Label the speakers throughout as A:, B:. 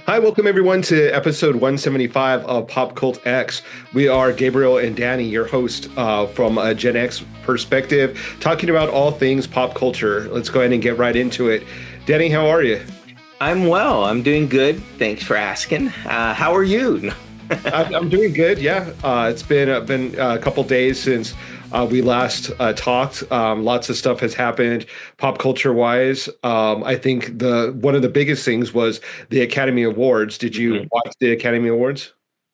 A: Hi, welcome everyone to episode 175 of Pop Cult X. We are Gabriel and Danny, your host from a Gen X perspective, talking about all things pop culture. Let's go ahead and get right into it. Danny, how are you?
B: I'm well. I'm doing good. Thanks for asking. How are you?
A: I'm doing good. Yeah, it's been a couple days since we last talked. Lots of stuff has happened pop culture wise. I think the one of the biggest things was the Academy Awards. Did you
B: Mhm.
A: watch the Academy Awards?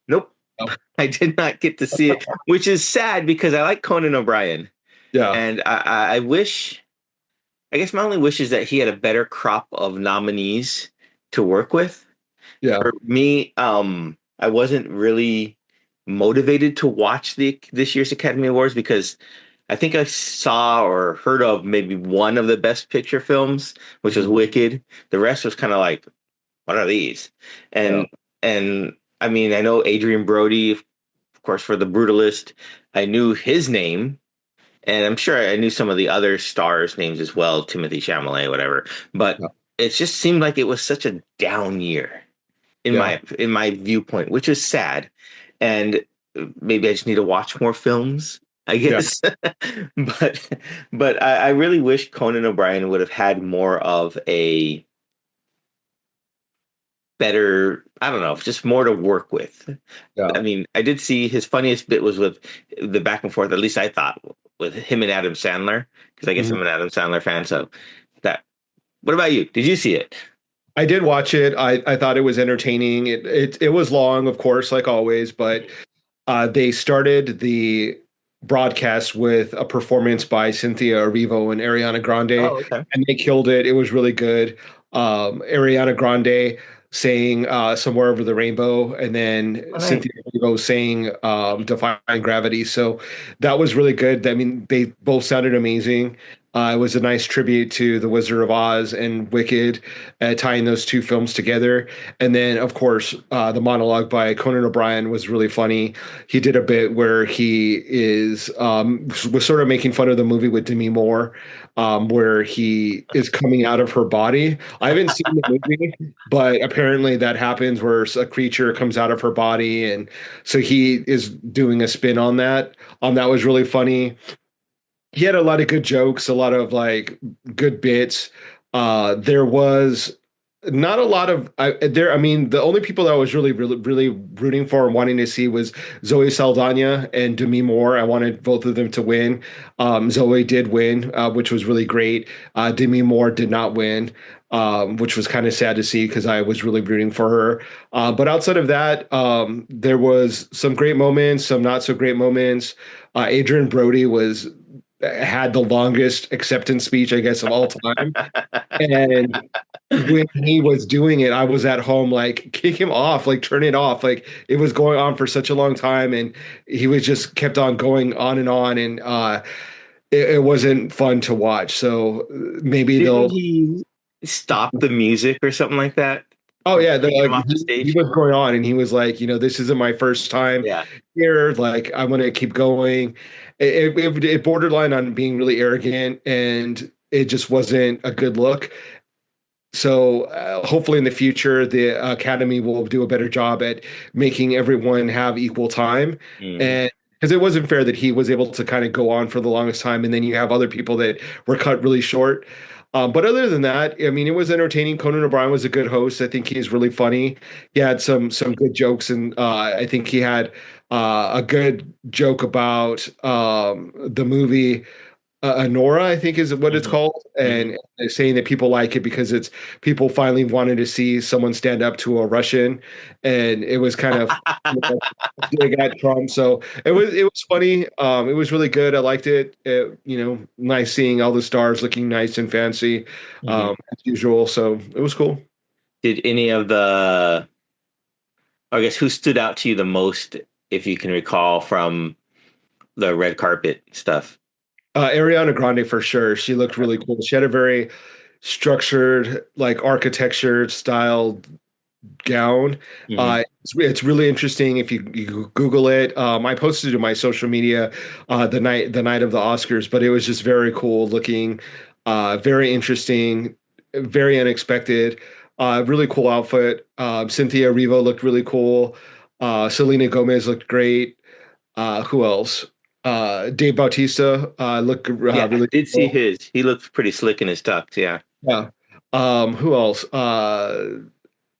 B: Nope.
A: No.
B: I did not get to see it, which is sad because I like Conan O'Brien,
A: Yeah,
B: and I wish. I guess my only wish is that he had a better crop of nominees to work with.
A: yeah,
B: For me, I wasn't really motivated to watch the this year's Academy Awards because I think I saw or heard of maybe one of the Best Picture films, which was
A: mhm,
B: Wicked. The rest was kind of like, what are these?
A: yeah,
B: And I mean, I know Adrian Brody, of course, for The Brutalist. I knew his name, and I'm sure I knew some of the other stars' names as well, Timothy Chalamet, whatever. But
A: yeah,
B: it just seemed like it was such a down year
A: yeah,
B: in my viewpoint, which is sad. And maybe I just need to watch more films, I
A: yeah.
B: guess. but I really wish Conan O'Brien would have had more of a better, I don't know, just more to work with.
A: Yeah.
B: I mean, I did see his funniest bit was with the back and forth, at least I thought, with him and Adam Sandler, because I guess
A: Mhm.
B: I'm an Adam Sandler fan. So that, what about you? Did you see it?
A: I did watch it. I thought it was entertaining. It was long, of course, like always, but they started the broadcast with a performance by Cynthia Erivo and Ariana Grande,
B: Oh, okay.
A: and they killed it. It was really good. Ariana Grande saying "Somewhere Over the Rainbow," and then
B: Oh, nice.
A: Cynthia Erivo saying "Defying Gravity." So that was really good. I mean, they both sounded amazing. It was a nice tribute to The Wizard of Oz and Wicked, tying those two films together. And then, of course, the monologue by Conan O'Brien was really funny. He did a bit where he was sort of making fun of the movie with Demi Moore, where he is coming out of her body. I haven't seen the movie, but apparently that happens where a creature comes out of her body, and so he is doing a spin on that. That was really funny. He had a lot of good jokes, a lot of like good bits. There was not a lot of there. I mean, the only people that I was really rooting for and wanting to see was Zoe Saldana and Demi Moore. I wanted both of them to win. Zoe did win, which was really great. Demi Moore did not win, which was kind of sad to see because I was really rooting for her. But outside of that, there was some great moments, some not so great moments. Adrian Brody was had the longest acceptance speech, I guess, of all time. And when he was doing it, I was at home like, kick him off, like turn it off. Like it was going on for such a long time, and he was just kept on going on, and it wasn't fun to watch. So maybe
B: Didn't
A: they'll.
B: he stop the music or something like that
A: Oh
B: from
A: yeah, they're
B: taking
A: like
B: him off the
A: he
B: stage?
A: was going on, and he was like, this isn't my first time
B: Yeah.
A: here. Like I'm gonna keep going. It borderline on being really arrogant, and it just wasn't a good look. So hopefully in the future, the Academy will do a better job at making everyone have equal time.
B: Mm.
A: And because it wasn't fair that he was able to kind of go on for the longest time, and then you have other people that were cut really short. But other than that, I mean, it was entertaining. Conan O'Brien was a good host. I think he's really funny. He had some good jokes, and I think he had a good joke about the movie Nora, I think is what it's
B: Hmm.
A: called,
B: Hmm.
A: and saying that people like it because it's people finally wanted to see someone stand up to a Russian, and it was kind of dig at Trump. So it was funny. It was really good. I liked it. Nice seeing all the stars looking nice and fancy,
B: Hmm.
A: as usual. So it was cool.
B: Did any of the, I guess, who stood out to you the most, if you can recall, from the red carpet stuff?
A: Ariana Grande for sure. She looked really cool. She had a very structured, like architecture style gown.
B: Hmm.
A: It's really interesting if you Google it. I posted it to my social media the night of the Oscars, but it was just very cool looking. Very interesting, very unexpected. Really cool outfit. Cynthia Erivo looked really cool. Selena Gomez looked great. Who else? Dave Bautista looked
B: Yeah, I
A: really
B: did see
A: cool.
B: his. He looked pretty slick in his tux. Yeah.
A: Yeah. Who else?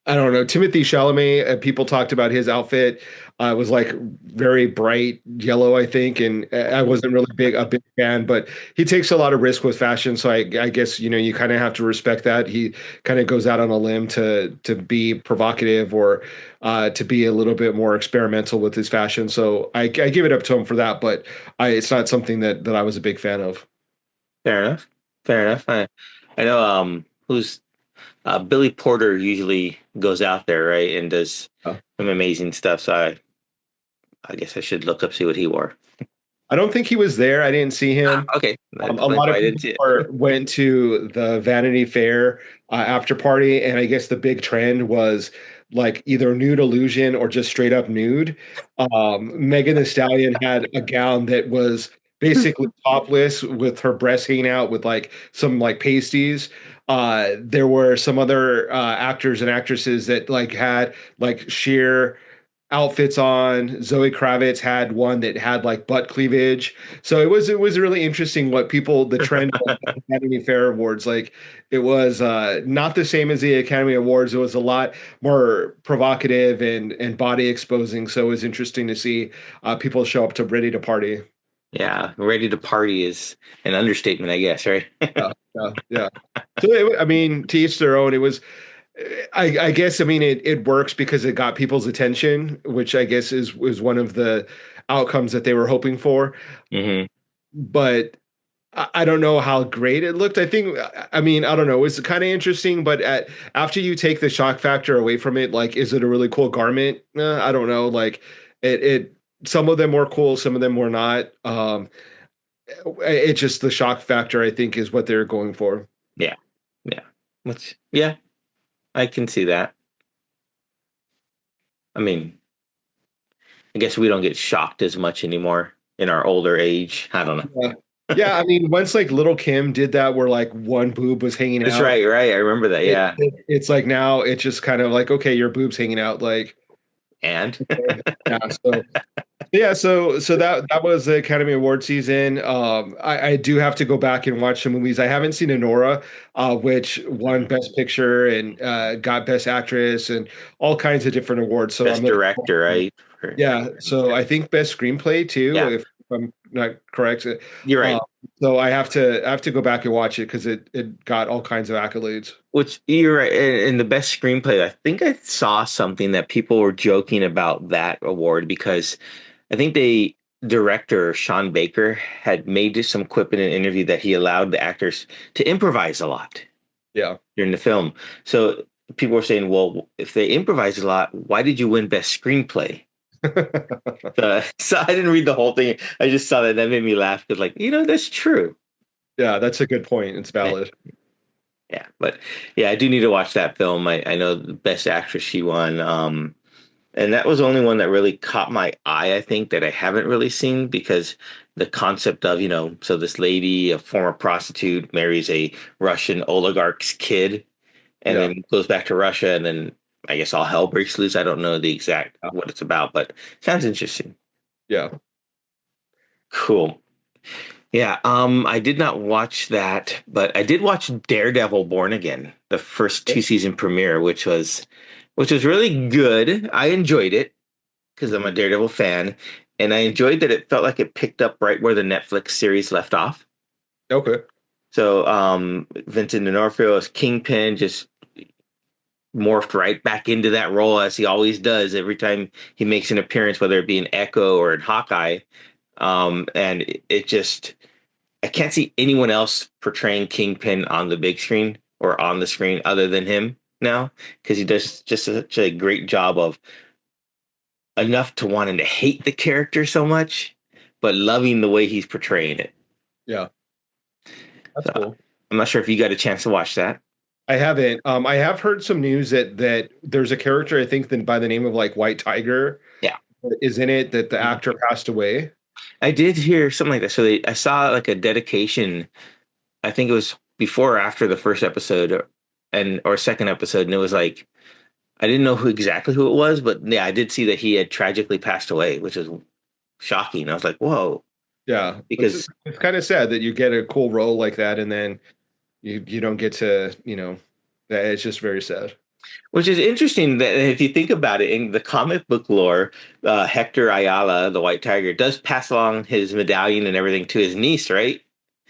A: I don't know. Timothy Chalamet, people talked about his outfit. It was like very bright yellow, I think, and I wasn't really a big fan. But he takes a lot of risk with fashion, so I guess you kind of have to respect that. He kind of goes out on a limb to be provocative or to be a little bit more experimental with his fashion. So I give it up to him for that. But it's not something that I was a big fan of.
B: Fair enough. Fair enough. I know. Who's Billy Porter usually goes out there, right, and does some amazing stuff. So I guess I should look up see what he wore.
A: I don't think he was there. I didn't see him.
B: Okay, that
A: A
B: explains
A: lot
B: why
A: of
B: I didn't
A: people
B: see
A: went to the Vanity Fair after party, and I guess the big trend was like either nude illusion or just straight up nude. Megan Thee Stallion had a gown that was basically topless with her breasts hanging out with like some like pasties. There were some other actors and actresses that like had like sheer outfits on. Zoe Kravitz had one that had like butt cleavage. So it was really interesting what people the trend was at the Academy Fair Awards. Like it was not the same as the Academy Awards. It was a lot more provocative and body exposing. So it was interesting to see people show up to ready to party.
B: Yeah, ready to party is an understatement, I guess, right?
A: Yeah, yeah, yeah. So I mean, to each their own. It was I guess I mean it works because it got people's attention, which I guess is one of the outcomes that they were hoping for.
B: hmm
A: But I don't know how great it looked. I mean, I don't know. It's kind of interesting, but after you take the shock factor away from it, like, is it a really cool garment? I don't know. Like, it. Some of them were cool, some of them were not. It just the shock factor, I think, is what they're going for.
B: Yeah, yeah. Yeah, I can see that. I mean, I guess we don't get shocked as much anymore in our older age. I don't know.
A: Yeah. Yeah, I mean, once like Little Kim did that, where like one boob was hanging
B: That's
A: out,
B: right, right. I remember that. Yeah.
A: it's like now it's just kind of like, okay, your boob's hanging out, like,
B: And
A: okay. Yeah. So yeah, so that was the Academy Award season. I do have to go back and watch some movies. I haven't seen Anora, which won Best Picture and got Best Actress and all kinds of different awards. So I'm
B: best
A: looking
B: director,
A: forward.
B: right?
A: Yeah, so I think Best Screenplay too,
B: Yeah,
A: if I'm not correct.
B: you're
A: Uh,
B: right.
A: so I have to go back and watch it because it got all kinds of accolades.
B: Which you're right. In the best screenplay, I think I saw something that people were joking about that award because I think the director Sean Baker had made some quip in an interview that he allowed the actors to improvise a lot
A: Yeah.
B: during the film. So people were saying, well, if they improvise a lot, why did you win best screenplay? So I didn't read the whole thing. I just saw that. That made me laugh because, like, that's true.
A: Yeah, that's a good point. It's
B: Yeah,
A: valid.
B: yeah. But yeah, I do need to watch that film. I know the best actress she won. And that was the only one that really caught my eye, I think, that I haven't really seen because the concept of, so this lady, a former prostitute, marries a Russian oligarch's kid and
A: Yeah.
B: then goes back to Russia and then I guess all hell breaks loose. I don't know the exact
A: Yeah.
B: what it's about, but sounds interesting.
A: Yeah.
B: Cool. Yeah, I did not watch that, but I did watch Daredevil Born Again, the first two season premiere, which was really good. I enjoyed it because I'm a
A: Mhm.
B: Daredevil fan, and I enjoyed that it felt like it picked up right where the Netflix series left off.
A: Okay.
B: So, Vincent D'Onofrio as Kingpin just morphed right back into that role as he always does every time he makes an appearance, whether it be in Echo or in Hawkeye. And it just I can't see anyone else portraying Kingpin on the big screen or on the screen other than him now because he does just such a great job of enough to wanting to hate the character so much, but loving the way he's portraying it.
A: Yeah. That's
B: So
A: cool.
B: I'm not sure if you got a chance to watch that.
A: I haven't. I have heard some news that there's a character I think that by the name of like White Tiger
B: Yeah.
A: is in it that the actor passed away.
B: I did hear something like that. So I saw like a dedication. I think it was before or after the first episode or second episode, and it was like I didn't know who it was, but yeah, I did see that he had tragically passed away, which was shocking. I was like, whoa,
A: Yeah,
B: because
A: it's kind of sad that you get a cool role like that and then you don't get to, that it's just very sad.
B: which is interesting that if you think about it in the comic book lore, Hector Ayala, the White Tiger, does pass along his medallion and everything to his niece, right?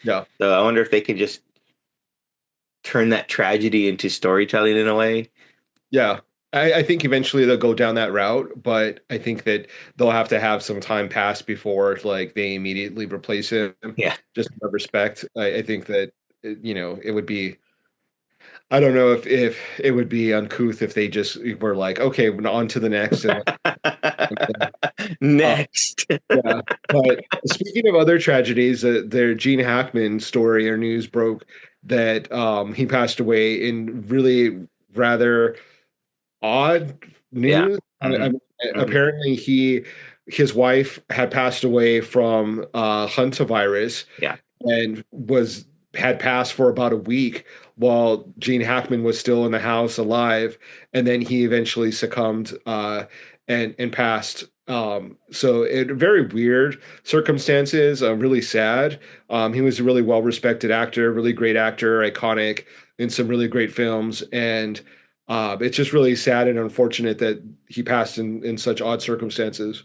A: Yeah.
B: So I wonder if they could just turn that tragedy into storytelling in a way.
A: Yeah. I think eventually they'll go down that route, but I think that they'll have to have some time pass before like they immediately replace him.
B: Yeah.
A: Just out of respect. I think that it would be. I don't know if it would be uncouth if they just were like, okay, we're on to the next and uh,
B: Next.
A: yeah. But speaking of other tragedies, their Gene Hackman story or news broke that he passed away in really rather odd
B: Yeah.
A: news.
B: Hmm. Hmm.
A: Apparently, his wife had passed away from hantavirus
B: Yeah.
A: and was had passed for about a week while Gene Hackman was still in the house alive, and then he eventually succumbed and passed. So it very weird circumstances, really sad. He was a really well respected actor, really great actor, iconic in some really great films, and it's just really sad and unfortunate that he passed in such odd circumstances.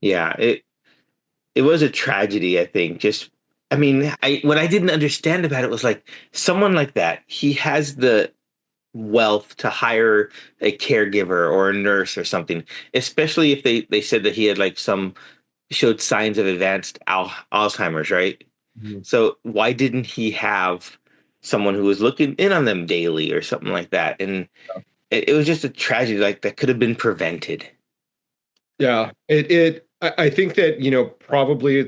B: Yeah. It was a tragedy, I think. Just I mean, I what I didn't understand about it was like someone like that, he has the wealth to hire a caregiver or a nurse or something, especially if they said that he had like some showed signs of advanced Alzheimer's, right?
A: Mhm.
B: So why didn't he have someone who was looking in on them daily or something like that? And it was just a tragedy like that could have been prevented.
A: Yeah, I think that probably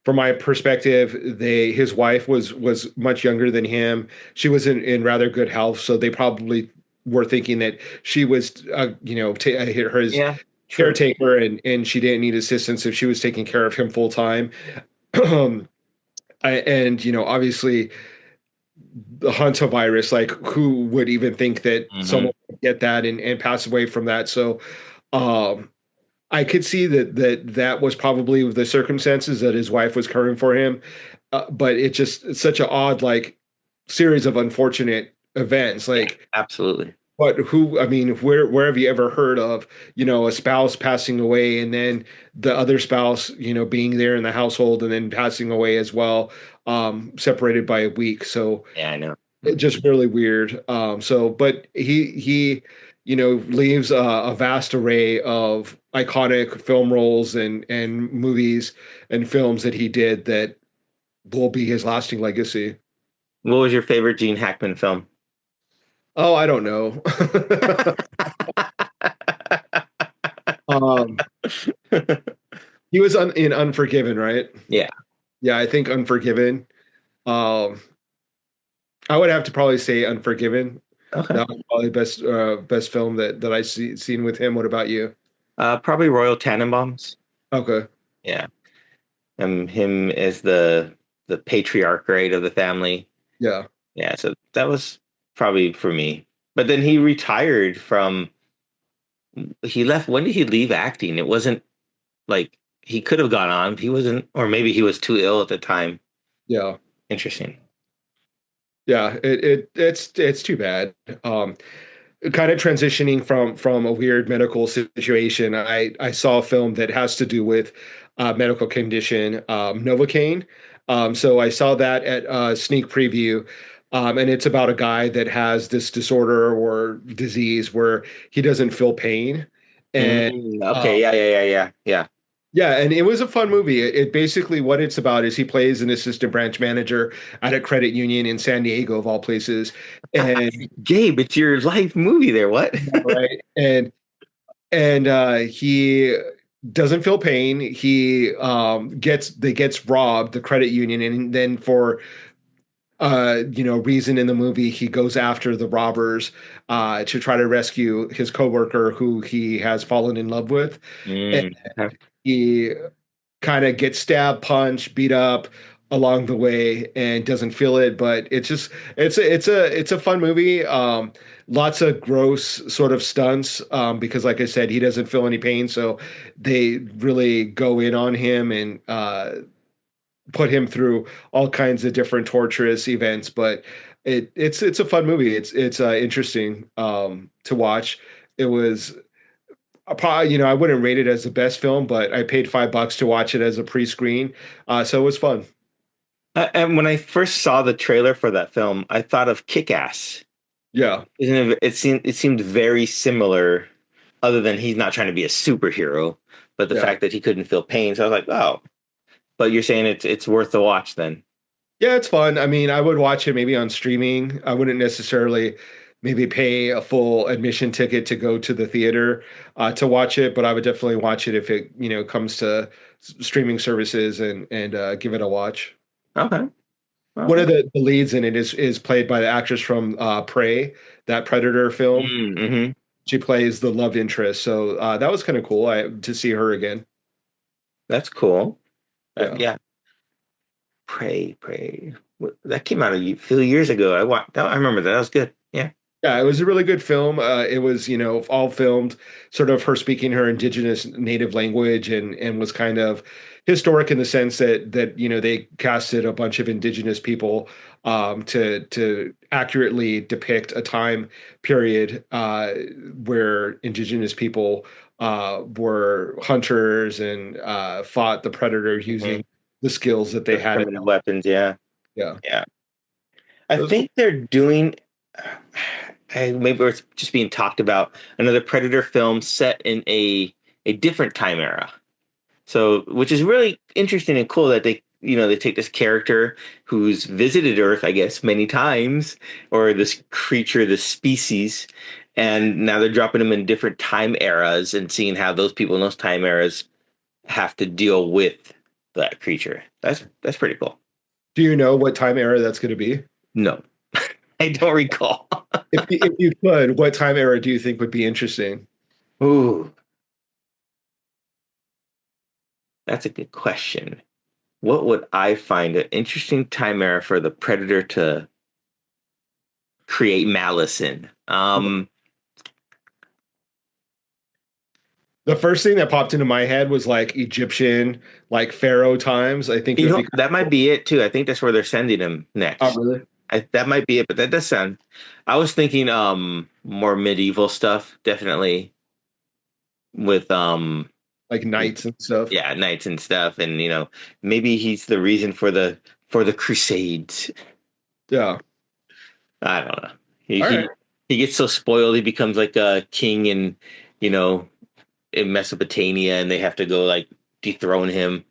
A: from my perspective, his wife was much younger than him. She was in rather good health, so they probably were thinking that she was his
B: Yeah, true.
A: caretaker, and she didn't need assistance if she was taking care of him full time. And obviously the hantavirus, like who would even think that
B: Hmm.
A: someone would get that and pass away from that? So um I could see that was probably the circumstances that his wife was caring for him, but it's such an odd like series of unfortunate events.
B: Yeah,
A: Like,
B: absolutely.
A: but who? I mean, where have you ever heard of a spouse passing away and then the other spouse being there in the household and then passing away as well, separated by a week? So
B: Yeah, I know.
A: it just really weird. But he leaves a vast array of iconic film roles and movies and films that he did that will be his lasting legacy.
B: What was your favorite Gene Hackman film?
A: Oh, I don't know. um, he was in Unforgiven, right?
B: Yeah.
A: Yeah, I think Unforgiven. Um, I would have to probably say Unforgiven.
B: Okay.
A: That was probably best film that I seen with him. What about you?
B: Probably Royal Tenenbaums.
A: Okay.
B: Yeah. Him as the patriarch, right, of the family.
A: Yeah.
B: Yeah, so that was probably for me. But then he retired from he left when did he leave acting? It wasn't like he could have gone on. He wasn't or maybe he was too ill at the time.
A: Yeah.
B: Interesting.
A: Yeah. It's too bad. Kind of transitioning from a weird medical situation. I saw a film that has to do with medical condition, Novocaine. So I saw that at a sneak preview. And it's about a guy that has this disorder or disease where he doesn't feel pain. And
B: Okay, yeah, yeah, yeah, yeah, yeah.
A: yeah, and it was a fun movie. It basically what it's about is he plays an assistant branch manager at a credit union in San Diego, of all places. And
B: Gabe, it's your life movie there. What?
A: right, and he doesn't feel pain. He gets robbed, the credit union, and then for reason in the movie, he goes after the robbers to try to rescue his coworker who he has fallen in love with. And
B: Okay.
A: he kind of gets stabbed, punched, beat up, along the way and doesn't feel it, but it's a fun movie. Lots of gross sort of stunts, because like I said, he doesn't feel any pain, so they really go in on him and put him through all kinds of different torturous events. But it's a fun movie. It's interesting to watch. It was probably, I wouldn't rate it as the best film, but I paid $5 to watch it as a pre-screen, so it was fun.
B: And when I first saw the trailer for that film, I thought of Kick-Ass.
A: Yeah,
B: Isn't it? It seemed very similar, other than he's not trying to be a superhero, but the
A: yeah,
B: fact that he couldn't feel pain. So I was like, oh. But you're saying it's worth the watch then?
A: yeah. It's fun. I mean, I would watch it maybe on streaming. I wouldn't necessarily maybe pay a full admission ticket to go to the theater to watch it, but I would definitely watch it if it comes to streaming services and give it a watch.
B: Okay.
A: One
B: Okay.
A: of the leads in it is played by the actress from Prey, that Predator film.
B: Mm-hmm.
A: She plays the love interest, so that was kind of cool to see her again.
B: That's cool.
A: Yeah.
B: Yeah. Pray. That came out a few years ago. I remember that. That was good. Yeah.
A: Yeah, it was a really good film. It was, all filmed sort of her speaking her indigenous native language and was kind of historic in the sense that they casted a bunch of indigenous people to accurately depict a time period where indigenous people were hunters and fought the predator
B: Hmm.
A: using the skills that they
B: The
A: had.
B: primitive weapons. Yeah.
A: Yeah.
B: Yeah. I
A: It was cool.
B: think they're doing. Maybe it's just being talked about another Predator film set in a different time era. So, which is really interesting and cool that they take this character who's visited Earth, I guess, many times, or this creature, this species, and now they're dropping them in different time eras and seeing how those people in those time eras have to deal with that creature. That's pretty cool.
A: Do you know what time era that's going to be?
B: No, I don't recall.
A: If you could, what time era do you think would be interesting?
B: Ooh, that's a good question. What would I find an interesting time era for the Predator to create malice in?
A: The first thing that popped into my head was like Egyptian, like Pharaoh times. I think it would be kind
B: That
A: of
B: might
A: cool.
B: be it too. I think that's where they're sending him
A: Oh,
B: next.
A: really?
B: That might be it, but that does sound. I was thinking more medieval stuff, definitely with
A: Like knights and stuff.
B: yeah, knights and stuff, and maybe he's the reason for the Crusades.
A: Yeah.
B: I don't know. He
A: All right.
B: he he gets so spoiled, he becomes like a king you know in Mesopotamia, and they have to go like dethrone him.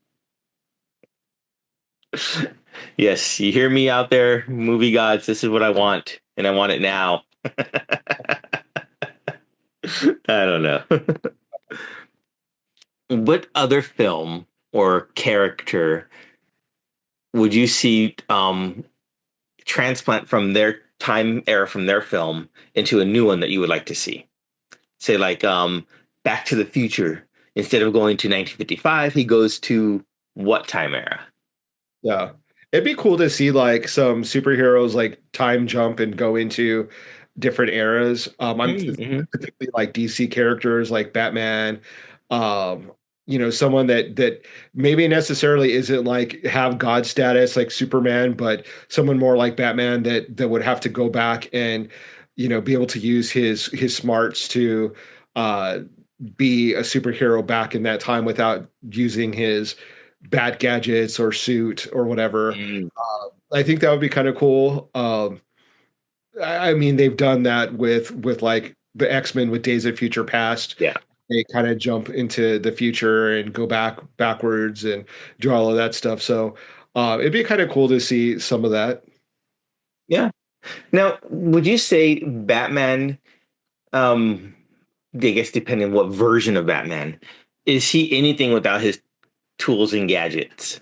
B: Yes, you hear me out there, movie gods. This is what I want, and I want it now. I don't know. What other film or character would you see transplant from their time era from their film into a new one that you would like to see? Say like Back to the Future. Instead of going to 1955, he goes to what time era?
A: Yeah. It'd be cool to see like some superheroes like time jump and go into different eras. I'm
B: Mm-hmm.
A: particularly like DC characters like Batman. Um, someone that maybe necessarily isn't like have God status like Superman, but someone more like Batman that would have to go back and be able to use his smarts to uh be a superhero back in that time without using his bad gadgets or suit or whatever. I think that would be kind of cool. I mean, they've done that with like the X-Men with Days of Future Past.
B: Yeah.
A: They kind of jump into the future and go backwards and do all of that stuff. So it'd be kind of cool to see some of that.
B: Yeah. Now, would you say Batman, um, I guess depending on what version of Batman, is he anything without his tools and gadgets?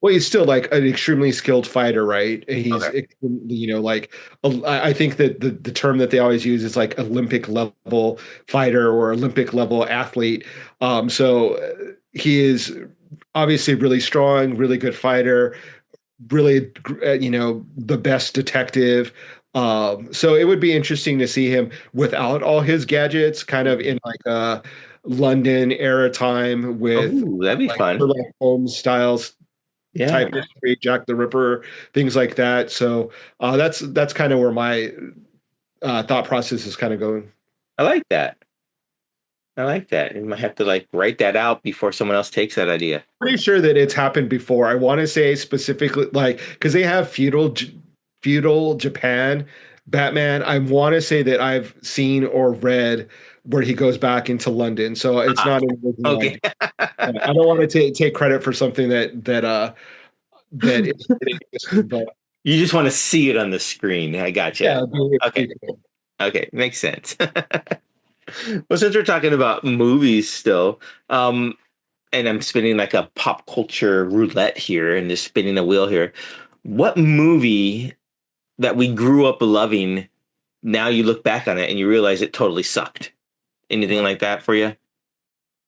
A: Well, he's still like an extremely skilled fighter, right?
B: Okay.
A: Like I think that the term that they always use is like Olympic level fighter or Olympic level athlete. So he is obviously really strong, really good fighter, really, the best detective. So it would be interesting to see him without all his gadgets, kind of in like a London era time with
B: Oh, that'd be
A: like
B: fun.
A: Sherlock Holmes styles type
B: Yeah,
A: history, Jack the Ripper, things like that. So that's kind of where my thought process is kind of going.
B: I like that. I like that. You might have to like write that out before someone else takes that idea.
A: Pretty sure that it's happened before. I want to say specifically like because they have feudal Japan Batman. I want to say that I've seen or read where he goes back into London. So it's
B: Ah,
A: not an original
B: okay.
A: idea. I don't want to take credit for something that is existing, but
B: You just want to see it on the screen. I
A: yeah,
B: gotcha.
A: it'd
B: Okay.
A: be cool.
B: Okay. Makes sense. Well, since we're talking about movies still, and I'm spinning like a pop culture roulette here and just spinning a wheel here, what movie that we grew up loving, now you look back on it and you realize it totally sucked? Anything like that for you?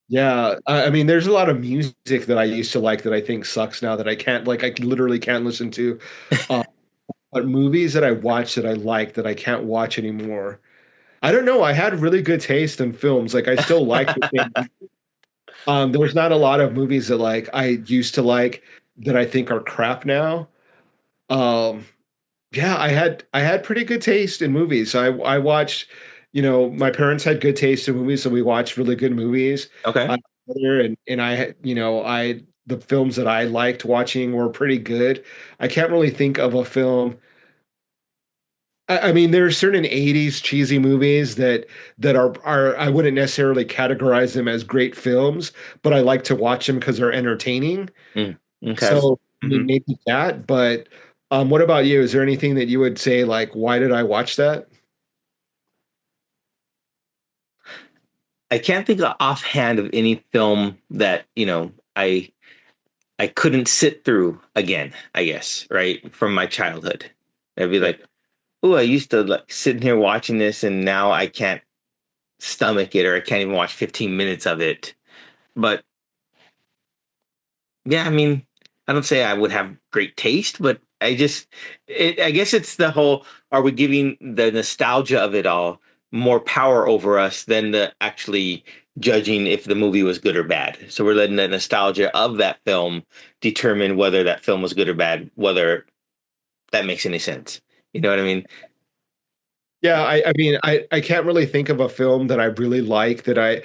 A: Yeah, I mean, there's a lot of music that I used to like that I think sucks now that I can't like. I literally can't listen to. Uh, but movies that I watch that I like that I can't watch anymore. I don't know. I had really good taste in films. Like I still like the thing. There's not a lot of movies that like I used to like that I think are crap now. Um, yeah, I had pretty good taste in movies. I watched, my parents had good taste in movies, so we watched really good movies.
B: Okay.
A: Together, and the films that I liked watching were pretty good. I can't really think of a film. I mean, there are certain '80s cheesy movies that are I wouldn't necessarily categorize them as great films, but I like to watch them because they're entertaining.
B: Mm, okay.
A: So I
B: Hmm.
A: mean, maybe that. But what about you? Is there anything that you would say like, why did I watch that?
B: I can't think of offhand of any film that, I couldn't sit through again, I guess, right? From my childhood. I'd be
A: Yeah.
B: like, oh, I used to like sitting here watching this and now I can't stomach it or I can't even watch 15 minutes of it. But yeah, I mean, I don't say I would have great taste, but I guess it's the whole, are we giving the nostalgia of it all more power over us than the actually judging if the movie was good or bad? So we're letting the nostalgia of that film determine whether that film was good or bad, whether that makes any sense. You know what I mean?
A: Yeah, I mean, I can't really think of a film that I really like I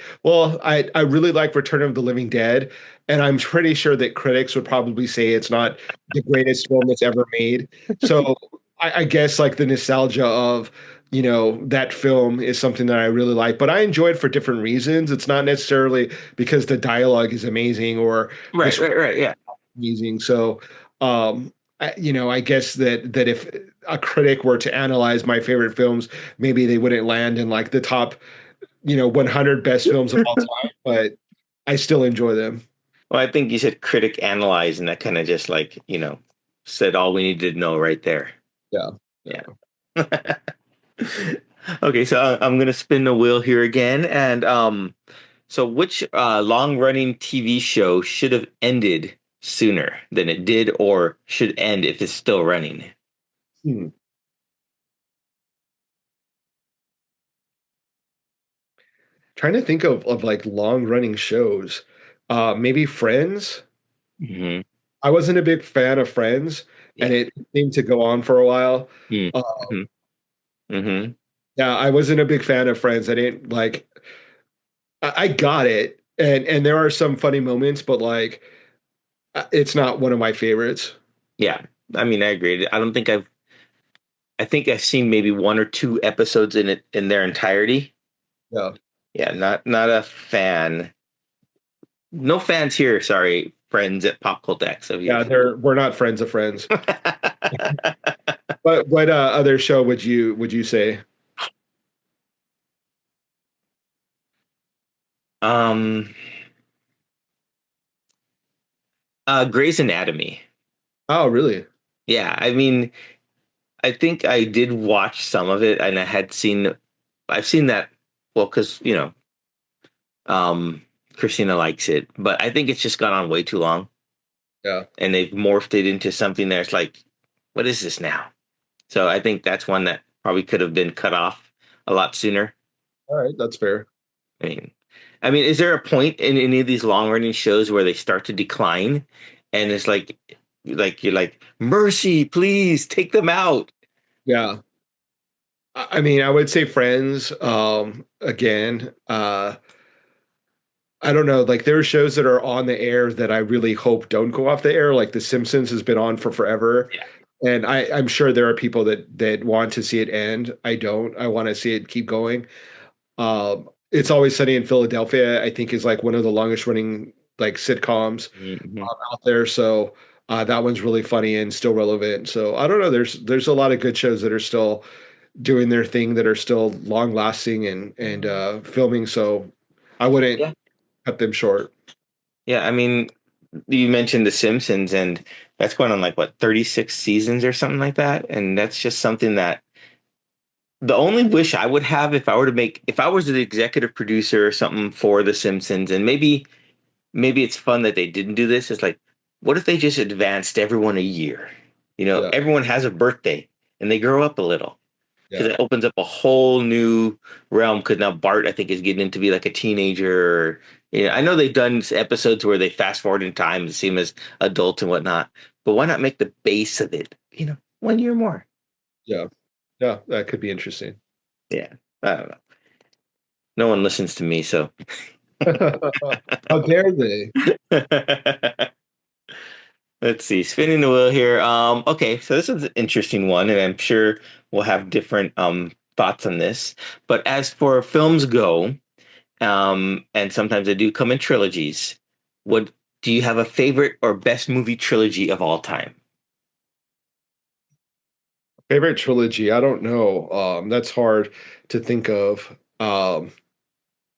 A: really like Return of the Living Dead, and I'm pretty sure that critics would probably say it's not the greatest film that's ever made. So I guess like the nostalgia of, that film is something that I really like, but I enjoy it for different reasons. It's not necessarily because the dialogue is amazing or the
B: Right, right, right. Yeah.
A: amazing. So, I guess that if a critic were to analyze my favorite films, maybe they wouldn't land in like the top, 100 best films of all time, but I still enjoy them.
B: Well, I think you said critic analyze, and that kind of just like, said all we needed to know right there.
A: Yeah.
B: Yeah. Okay, so I'm gonna spin the wheel here again, and so which long-running TV show should have ended sooner than it did, or should end if it's still running?
A: Hmm. Trying to think of like long running shows. Maybe Friends.
B: Hmm.
A: I wasn't a big fan of Friends, and
B: Yeah.
A: it seemed to go on for a while. Uh,
B: Mm-hmm. Hmm.
A: yeah, I wasn't a big fan of Friends. I didn't like. I got it, and there are some funny moments, but like, it's not one of my favorites.
B: Yeah. I mean, I agree. I think I've seen maybe one or two episodes in it in their entirety.
A: Yeah.
B: Yeah, not a fan. No fans here. Sorry, friends at PopCultX of
A: Yeah,
B: yours.
A: we're not friends of friends. But what other show would you say?
B: um, Grey's Anatomy.
A: Oh, really?
B: Yeah, I mean, I think I did watch some of it, and I've seen that. Well, because um, Christina likes it, but I think it's just gone on way too long.
A: Yeah.
B: and they've morphed it into something that's like, what is this now? So I think that's one that probably could have been cut off a lot sooner.
A: All right, that's fair.
B: I mean, is there a point in any of these long running shows where they start to decline, and it's like you're like, mercy, please take them out.
A: Yeah. I mean, I would say Friends, again. I don't know, like there are shows that are on the air that I really hope don't go off the air. Like The Simpsons has been on for forever.
B: Yeah.
A: And I'm sure there are people that want to see it end. I don't. I want to see it keep going. It's Always Sunny in Philadelphia, I think is like one of the longest running like sitcoms
B: Hmm.
A: out there. So that one's really funny and still relevant. So I don't know. There's a lot of good shows that are still doing their thing that are still long lasting and filming. So I wouldn't
B: Yeah.
A: cut them short.
B: Yeah. I mean, you mentioned The Simpsons, and that's going on like what, 36 seasons or something like that. And that's just something that the only wish I would have if I was the executive producer or something for The Simpsons, and maybe it's fun that they didn't do this. It's like, what if they just advanced everyone a year?
A: Yeah,
B: Everyone has a birthday and they grow up a little because
A: yeah,
B: it opens up a whole new realm. Because now Bart, I think, is getting to be like a teenager. I know they've done episodes where they fast forward in time to see him as adults and whatnot. But why not make the base of it, 1 year more?
A: yeah, yeah. That could be interesting.
B: Yeah, I don't know. No one listens to me, so.
A: How dare they?
B: Let's see, spinning the wheel here. Okay, so this is an interesting one, and I'm sure we'll have different thoughts on this. But as for films go, and sometimes they do come in trilogies, what do you have a favorite or best movie trilogy of all time?
A: Favorite trilogy? I don't know. That's hard to think of.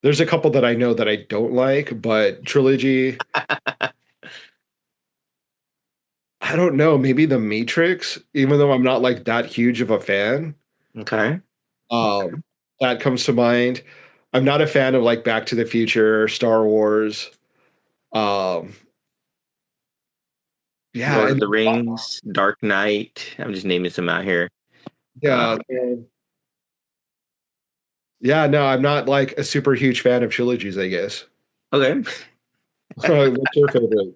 A: There's a couple that I know that I don't like, but trilogy, I don't know. Maybe The Matrix, even though I'm not like that huge of a fan.
B: Okay.
A: Um, that comes to mind. I'm not a fan of like Back to the Future, Star Wars. Um, yeah,
B: Lord of
A: and
B: the Rings, Dark Knight. I'm just naming some out here.
A: yeah,
B: Um,
A: yeah. No, I'm not like a super huge fan of trilogies, I guess.
B: okay.
A: What's your favorite?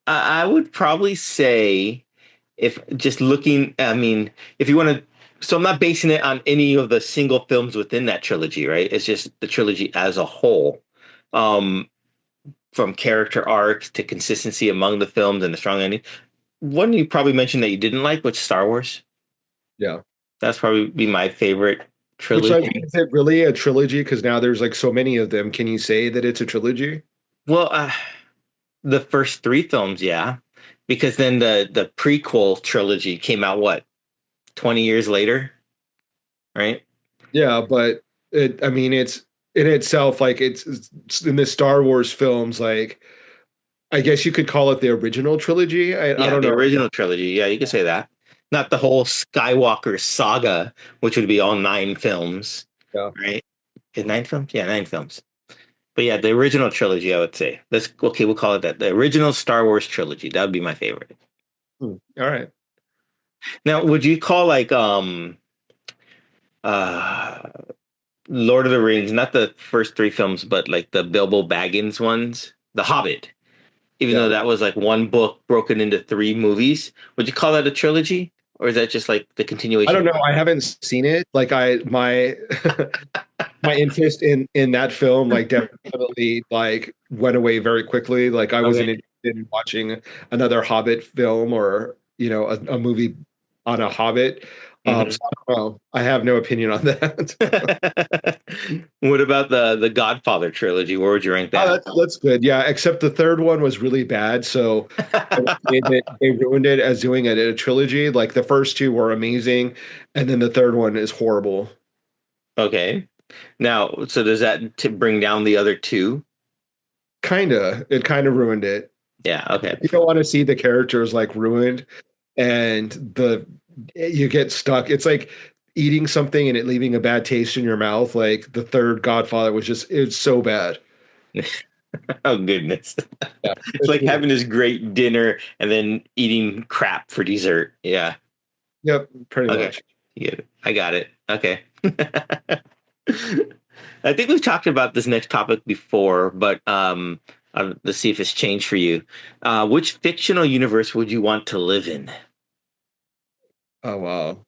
B: I would probably say, if just looking, if you want to, so I'm not basing it on any of the single films within that trilogy, right? It's just the trilogy as a whole. Um, from character arcs to consistency among the films and the strong ending. One you probably mentioned that you didn't like, which Star Wars.
A: Yeah.
B: That's probably be my favorite
A: Which like
B: trilogy.
A: is it really a trilogy? Because now there's like so many of them. Can you say that it's a trilogy?
B: Well, the first three films, yeah, because then the prequel trilogy came out what, 20 years later, right?
A: Yeah, but I mean, it's in itself like it's in the Star Wars films. Like, I guess you could call it the original trilogy. I
B: Yeah,
A: don't
B: the
A: know.
B: original trilogy. Yeah, you could say that. Not the whole Skywalker saga, which would be all nine films,
A: Yeah.
B: right? Is nine films? Yeah, nine films. But yeah, the original trilogy, I would say. Let's okay, we'll call it that. The original Star Wars trilogy. That would be my favorite.
A: Hmm. All right.
B: Now, would you call like uh Lord of the Rings, not the first three films, but like the Bilbo Baggins ones, The Hobbit, even though
A: Yeah.
B: that was like one book broken into three movies, would you call that a trilogy? Or is that just like the
A: I
B: continuation
A: don't
B: of
A: know.
B: one?
A: I haven't seen it. Like I my my interest in that film like definitely like went away very quickly. Like I
B: Okay.
A: wasn't interested in watching another Hobbit film or a movie on a Hobbit.
B: Hmm.
A: So I don't know. I have no opinion on that.
B: What about the Godfather trilogy? Where would you rank
A: Oh,
B: that?
A: that's good. Yeah, except the third one was really bad. So I would say that they ruined it as doing it in a trilogy. Like the first two were amazing, and then the third one is horrible.
B: Okay. Now, so does that bring down the other two?
A: It kind of ruined it.
B: Yeah, okay.
A: You don't want to see the characters like ruined and the you get stuck. It's like eating something and it leaving a bad taste in your mouth. Like the third Godfather was just it's so bad.
B: Oh goodness.
A: Yeah,
B: It's
A: it's
B: like
A: really,
B: having this great dinner and then eating crap for dessert. Yeah.
A: yep, pretty
B: Okay.
A: much.
B: Yeah, I got it. Okay. I think we've talked about this next topic before, but let's see if it's changed for you. Which fictional universe would you want to live in?
A: Oh wow.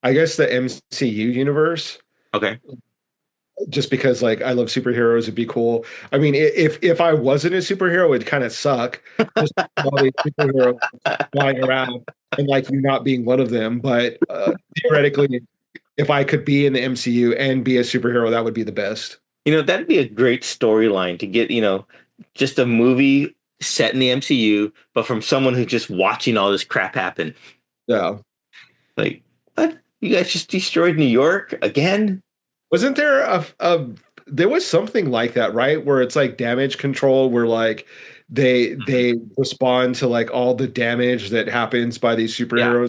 A: I guess the MCU universe,
B: Okay.
A: just because like I love superheroes, it'd be cool. I mean, if I wasn't a superhero, it'd kind of suck. Just all these superheroes flying around and like you not being one of them. But theoretically, if I could be in the MCU and be a superhero, that would be the best.
B: That'd be a great storyline to get, just a movie set in the MCU, but from someone who's just watching all this crap happen.
A: Yeah.
B: Like, what? You guys just destroyed New York again?
A: Wasn't there there was something like that, right? Where it's like damage control, where like they respond to like all the damage that happens by these
B: Yeah.
A: superheroes.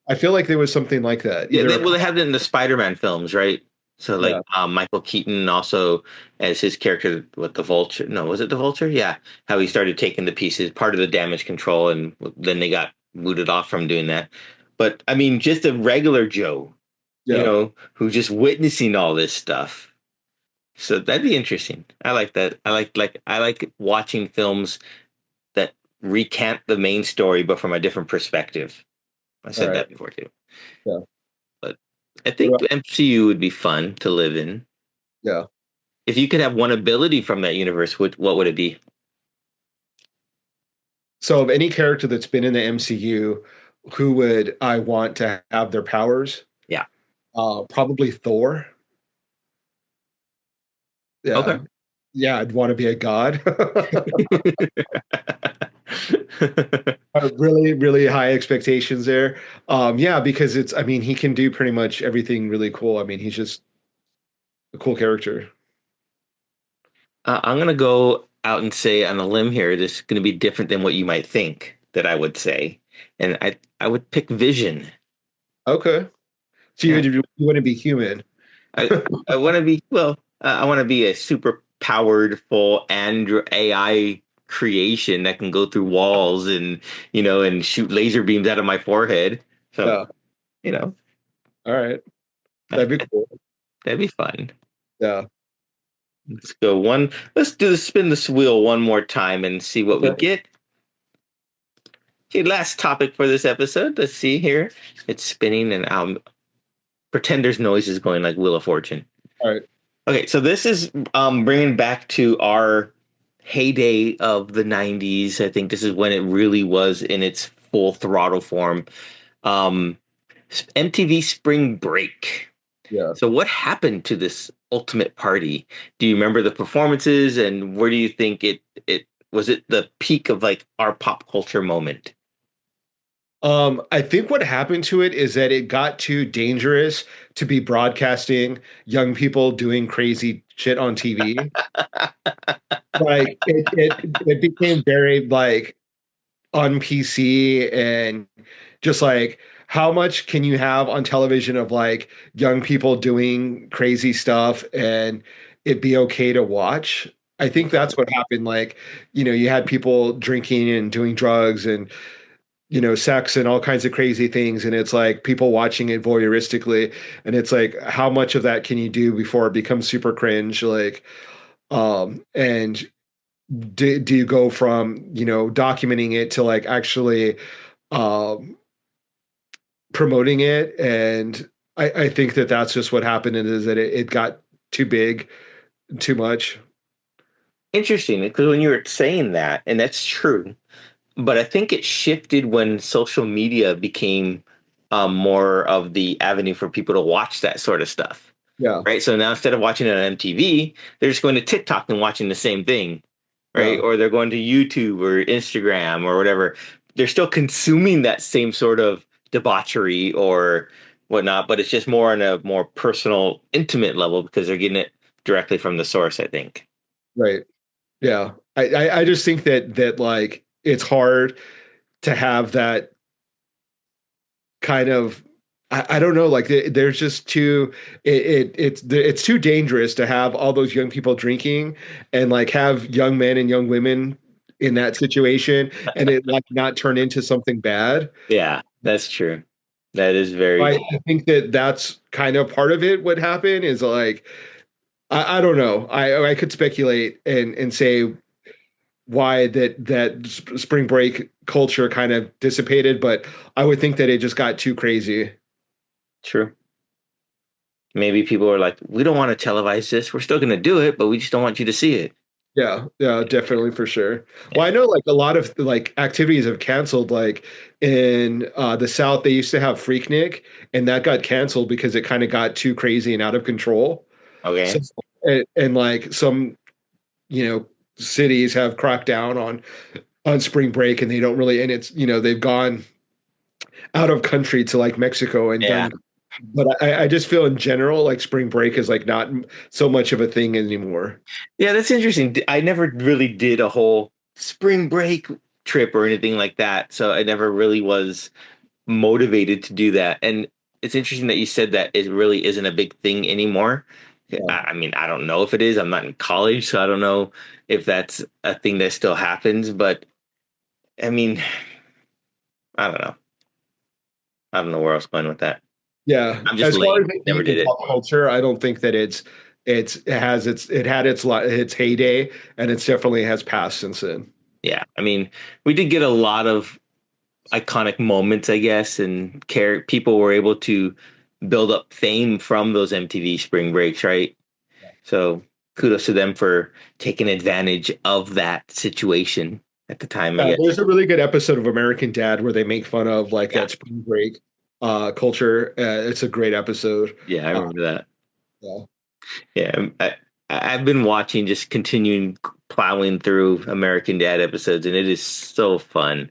A: I feel like there was something like that.
B: Yeah,
A: Either
B: they,
A: a
B: well, they have it in the Spider-Man films, right? So like
A: yeah,
B: Michael Keaton also as his character, what the Vulture? No, was it the Vulture? Yeah, how he started taking the pieces, part of the damage control, and then they got booted off from doing that. But I mean, just a regular Joe,
A: yeah.
B: who's just witnessing all this stuff. So that'd be interesting. I like that. I like watching films that recant the main story, but from a different perspective. I
A: All
B: said
A: right.
B: that before too.
A: Yeah.
B: But I
A: What
B: think
A: about-
B: the MCU would be fun to live in.
A: yeah.
B: If you could have one ability from that universe, what would it be?
A: So of any character that's been in the MCU, who would I want to have their powers?
B: Yeah.
A: Probably Thor.
B: Okay.
A: Yeah. Yeah, I'd want to be a god. Really, really high expectations there. Yeah, because I mean, he can do pretty much everything really cool. I mean, he's just a cool character.
B: I'm gonna go out and say on a limb here, this is gonna be different than what you might think that I would say, and I would pick Vision.
A: Okay. So
B: Yeah.
A: you wouldn't be human.
B: I I want to be well. I want to be a super powered full Android AI creation that can go through walls and and shoot laser beams out of my forehead. So
A: Yeah.
B: you know
A: All right.
B: I,
A: That'd be cool.
B: that'd be fun.
A: Yeah.
B: Let's go one. Let's do the spin this wheel one more time and see what we
A: Okay.
B: get. Okay, last topic for this episode. Let's see here. It's spinning and pretend there's noises going like Wheel of Fortune.
A: All right.
B: Okay, so this is bringing back to our heyday of the 90s. I think this is when it really was in its full throttle form. Um, MTV Spring Break.
A: Yeah.
B: So, what happened to this ultimate party? Do you remember the performances, and where do you think it was? It the peak of like our pop culture moment?
A: I think what happened to it is that it got too dangerous to be broadcasting young people doing crazy shit on TV. Like it became very like on PC and just like how much can you have on television of like young people doing crazy stuff and it be okay to watch? I think that's what happened. Like, you had people drinking and doing drugs and sex and all kinds of crazy things, and it's like people watching it voyeuristically, and it's like how much of that can you do before it becomes super cringe? Like, and do you go from documenting it to like actually um promoting it? And I think that that's just what happened, and is that it got too big, too much.
B: Interesting, because when you were saying that, and that's true, but I think it shifted when social media became more of the avenue for people to watch that sort of stuff.
A: Yeah,
B: Right. So now instead of watching it on MTV, they're just going to TikTok and watching the same thing. Right.
A: yeah,
B: Or they're going to YouTube or Instagram or whatever. They're still consuming that same sort of debauchery or whatnot, but it's just more on a more personal, intimate level because they're getting it directly from the source, I think.
A: right. Yeah, I just think that like it's hard to have that kind of I don't know, like there's just too it's too dangerous to have all those young people drinking and like have young men and young women in that situation and it like not turn into something bad.
B: Yeah, that's true. That is very
A: I think that that's kind of part of it. What happened is like I don't know. I could speculate and say why spring break culture kind of dissipated, but I would think that it just got too crazy.
B: true. Maybe people are like, we don't want to televise this. We're still going to do it, but we just don't want you to see it.
A: Yeah, yeah, definitely for sure. Well,
B: Yeah.
A: I know like a lot of like activities have canceled. Like in the South, they used to have Freaknik, and that got canceled because it kind of got too crazy and out of control. So,
B: Okay.
A: and like some, you know, cities have cracked down on spring break, and they don't really, and it's they've gone out of country to like Mexico and
B: Yeah.
A: done. But I just feel in general like spring break is like not so much of a thing anymore.
B: Yeah, that's interesting. I never really did a whole spring break trip or anything like that. So I never really was motivated to do that. And it's interesting that you said that it really isn't a big thing anymore.
A: Yeah.
B: I mean, I don't know if it is. I'm not in college, so I don't know if that's a thing that still happens. But I mean, I don't know. I don't know where I was going with that.
A: Yeah,
B: I'm just
A: as far
B: lame.
A: as it
B: Never
A: being
B: did
A: in
B: it.
A: pop culture, I don't think that it had its heyday, and it's definitely has passed since then.
B: Yeah. I mean, we did get a lot of iconic moments, I guess, and people were able to build up fame from those MTV spring breaks, right? So kudos to them for taking advantage of that situation at the time, I guess.
A: There's a really good episode of American Dad where they make fun of like
B: Yeah,
A: that spring break culture. It's a great episode.
B: yeah, I
A: Uh,
B: remember that.
A: yeah,
B: Yeah, I've been watching, just continuing plowing through American Dad episodes, and it is so fun.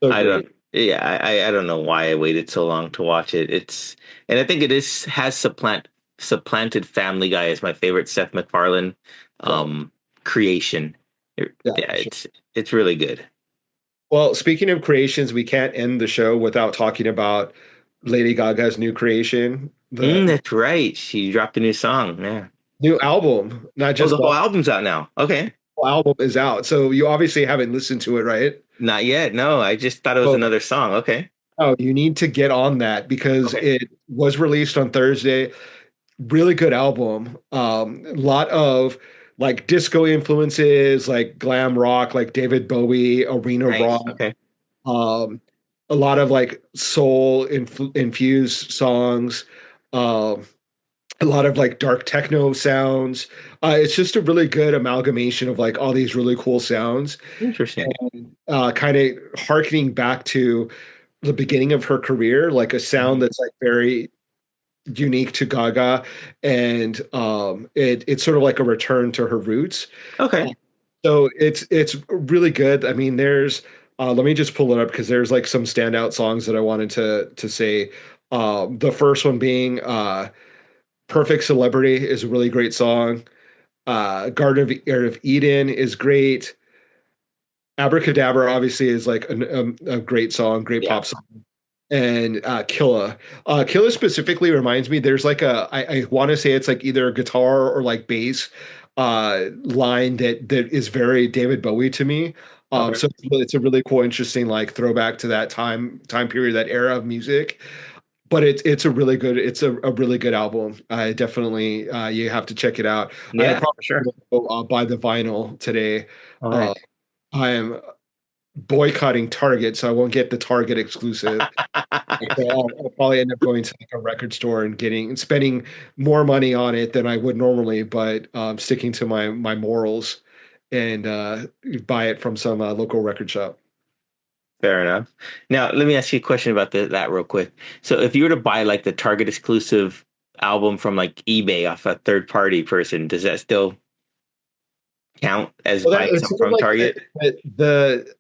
A: so
B: I don't,
A: great.
B: yeah, I don't know why I waited so long to watch it. And I think it is has supplanted Family Guy as my favorite Seth MacFarlane
A: Yeah,
B: um creation.
A: yeah,
B: Yeah,
A: for sure.
B: it's really good.
A: Well, speaking of creations, we can't end the show without talking about Lady Gaga's new creation, the
B: That's right. She dropped a new song. Yeah.
A: new album, not
B: Oh,
A: just
B: the
A: one
B: whole album's out now. Okay.
A: album is out. So you obviously haven't listened to it, right?
B: Not yet. No, I just thought it was
A: Well,
B: another song. Okay.
A: oh, you need to get on that because
B: Okay.
A: it was released on Thursday. Really good album. A lot of like disco influences, like glam rock, like David Bowie, arena
B: Nice.
A: rock.
B: Okay.
A: Um, a lot of like soul infused songs. Um, a lot of like dark techno sounds. It's just a really good amalgamation of like all these really cool sounds
B: Interesting.
A: and kind of harkening back to the beginning of her career, like a sound
B: Mhm.
A: that's like very unique to Gaga, and it's sort of like a return to her roots. Uh,
B: Okay.
A: so it's really good. I mean, there's let me just pull it up because there's like some standout songs that I wanted to say. The first one being "Perfect Celebrity" is a really great song. Garden of Eden is great. Abracadabra obviously is like a great song, great
B: Yeah.
A: pop song. And Killa. Killa specifically reminds me there's like I want to say it's like either a guitar or like bass line that is very David Bowie to me.
B: Okay.
A: So it's a really cool, interesting like throwback to that time period, that era of music. But it's a really good album. I definitely you have to check it out. I
B: Yeah,
A: probably
B: for sure.
A: will buy the vinyl today.
B: All
A: Uh,
B: right.
A: I am boycotting Target, so I won't get the Target exclusive. So I'll probably end up going to like a record store and getting and spending more money on it than I would normally, but sticking to my morals and buy it from some local record shop.
B: Fair enough. Now, let me ask you a question about that real quick. So, if you were to buy like the Target exclusive album from like eBay off a third party person, does that still count as
A: Well,
B: buying
A: it's
B: something
A: sort of
B: from
A: like
B: Target?
A: the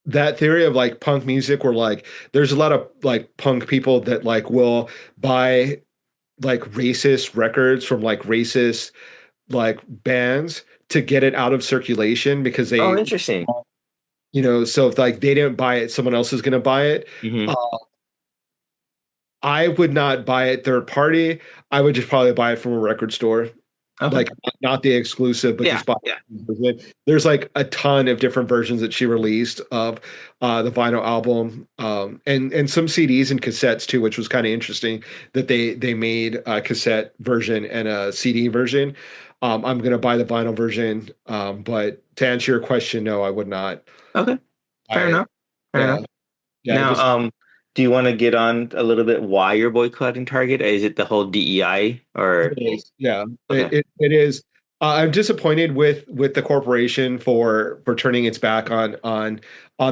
A: that theory of like punk music, where like there's a lot of like punk people that like will buy like racist records from like racist like bands to get it out of circulation because
B: Oh,
A: they
B: interesting.
A: so if like they didn't buy it, someone else is going to buy it.
B: Hmm.
A: Uh, I would not buy it third party. I would just probably buy it from a record store,
B: Okay.
A: like not the exclusive, but
B: Yeah.
A: just buy
B: Yeah.
A: it. There's like a ton of different versions that she released of the vinyl album, and some CDs and cassettes too, which was kind of interesting that they made a cassette version and a CD version. I'm gonna buy the vinyl version, but to answer your question, no, I would not
B: Okay.
A: buy
B: Fair
A: it.
B: enough. Fair enough.
A: Yeah, yeah,
B: Now,
A: just
B: do you want to get on a little bit why you're boycotting Target? Is it the whole DEI
A: it
B: or
A: is. Yeah,
B: okay?
A: it is. I'm disappointed with the corporation for turning its back on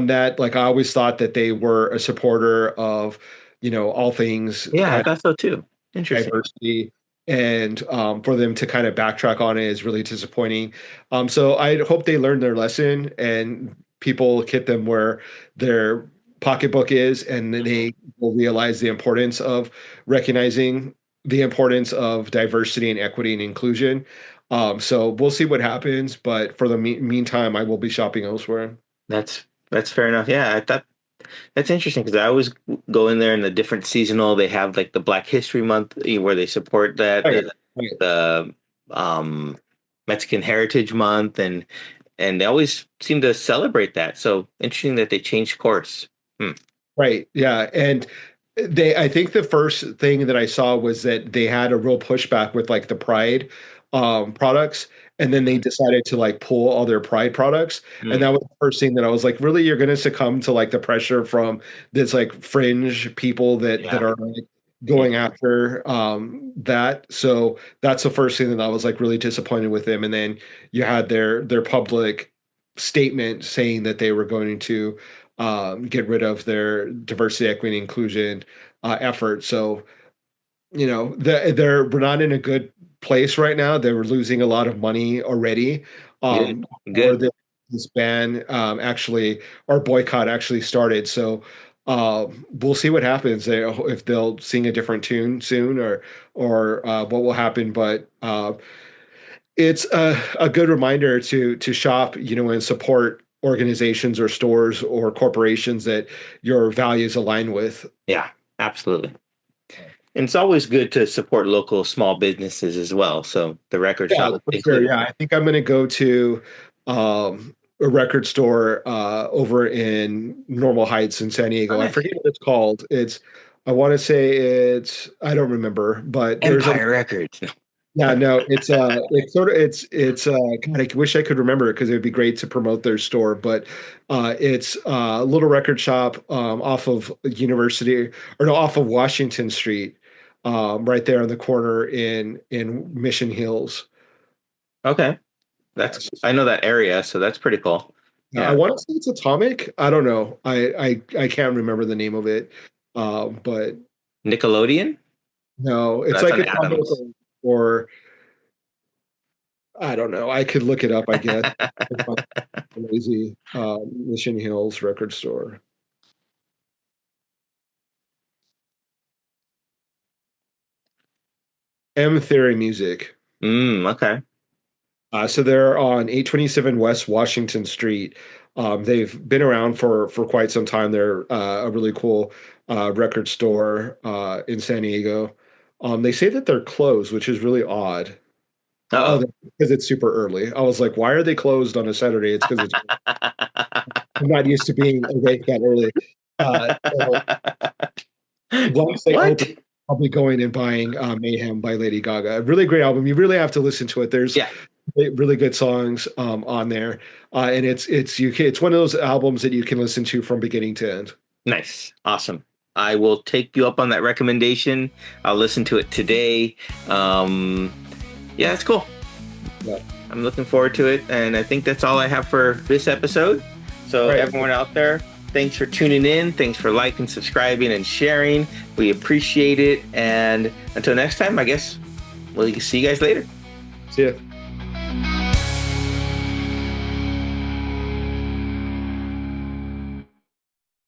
A: that. Like I always thought that they were a supporter of, all things
B: Yeah, I
A: kind
B: thought so too.
A: of
B: Interesting.
A: diversity, and for them to kind of backtrack on it is really disappointing. So I hope they learn their lesson and people hit them where their pocketbook is, and then
B: Mhm.
A: they will realize the importance of recognizing the importance of diversity and equity and inclusion. So we'll see what happens, but for the meantime, I will be shopping elsewhere.
B: That's fair enough. Yeah, I thought that's interesting because I always go in there in the different seasonal. They have like the Black History Month where they support that
A: Right, right.
B: the um, Mexican Heritage Month, and they always seem to celebrate that. So interesting that they changed course. Hmm.
A: Right. Yeah. And I think the first thing that I saw was that they had a real pushback with like the Pride products. And then they decided to like pull all their Pride products. And
B: Hmm.
A: that was the first thing that I was like, really, you're going to succumb to like the pressure from this like fringe people that
B: Yeah.
A: are like going after that. So that's the first thing that I was like really disappointed with them. And then you had their public statement saying that they were going to get rid of their diversity, equity, and inclusion effort. So, we're not in a good place right now. They were losing a lot of money already.
B: Good.
A: Or
B: Good.
A: this ban actually, or boycott actually started. So, we'll see what happens. If they'll sing a different tune soon, or what will happen. But it's a good reminder to shop, and support organizations or stores or corporations that your values align with.
B: Yeah, absolutely. And it's always good to support local small businesses as well. So the record
A: Yeah,
B: shop
A: for sure.
B: included.
A: Yeah, I think I'm going to go to a record store over in Normal Heights in San
B: Oh,
A: Diego. I
B: nice.
A: forget what it's called. I want to say I don't remember, but there's a
B: Empire Records.
A: Yeah, no, God, I wish I could remember it because it would be great to promote their store, but it's a little record shop off of University or no, off of Washington Street, right there on the corner in Mission Hills.
B: Okay. That's
A: Yes.
B: I know that area, so that's pretty cool.
A: I
B: Yeah.
A: want to say it's Atomic. I don't know. I can't remember the name of it. But
B: Nickelodeon?
A: no, it's
B: That's
A: like
B: on
A: Atomic
B: Adams.
A: or I don't know. I could look it up, I guess. Lazy Mission Hills record store. M Theory Music.
B: Okay.
A: So they're on 827 West Washington Street. They've been around for quite some time. They're a really cool record store in San Diego. They say that they're closed, which is really odd. Oh,
B: Uh-oh.
A: because it's super early. I was like, why are they closed on a Saturday? It's because I'm not used to being awake that early. So once they
B: What?
A: open, I'll be going and buying Mayhem by Lady Gaga. A really great album. You really have to listen to it. There's
B: Yeah.
A: really good songs on there, and it's one of those albums that you can listen to from beginning to end.
B: Nice. Awesome. I will take you up on that recommendation. I'll listen to it today. Um, yeah, it's cool.
A: Yeah.
B: I'm looking forward to it. And I think that's all I have for this episode. So,
A: Right.
B: everyone out there, thanks for tuning in. Thanks for liking, subscribing, and sharing. We appreciate it. And until next time, I guess we'll see you guys later.
A: See ya.